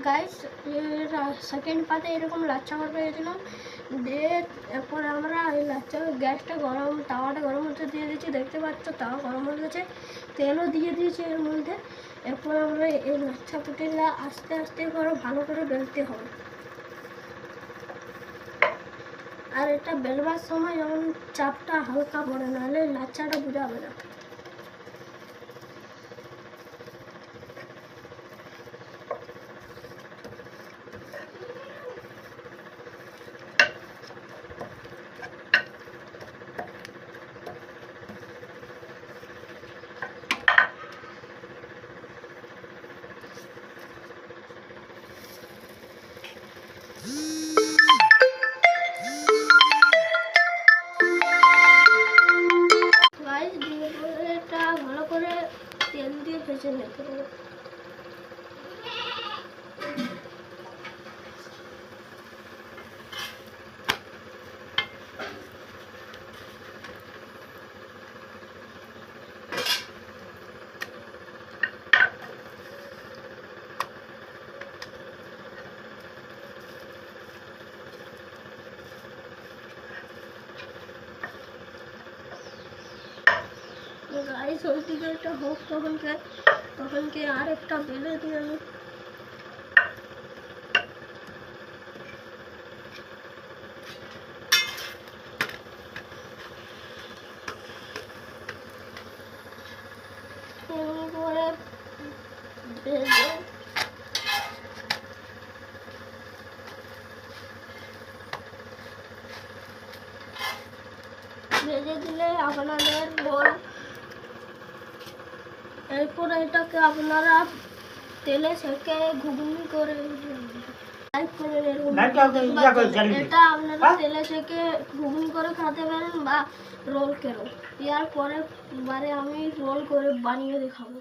Guys second পাতে এরকম লাচ্ছা করে পেয়েছিলাম দিয়ে এরপর আমরা এই লাচ্চা গ্যাসটা গরম তাওয়াটা গরম হতে দিয়ে দিয়েছি, দেখতে পাচ্ছ তাওয়া গরম হয়ে গেছে, তেলও দিয়ে দিয়েছি এর মধ্যে। এরপর আমরা এই লাচ্ছা পুটিটা আস্তে আস্তে করে ভালো করে বেলতে হবে। আর এটা বেলবার সময় যেমন চাপটা হালকা পড়ে, নাহলে লাচ্চাটা বুঝাবে না। এটা ভালো করে তেল দিয়ে ভেজে নিতে হবে। গাইস ওইদিকে একটা হোক তখনকে আর একটা বেলে দিয়ে আমি করে ভেজে দিলে আপনাদের রোল। এরপর এটাকে আপনারা তেলে সেকে ঘুগনি করে এটা আপনারা তেলে সেকে ঘুগনি করে খেতে পারেন বা রোল কেন। এর পরে আমি রোল করে বানিয়ে দেখাবো।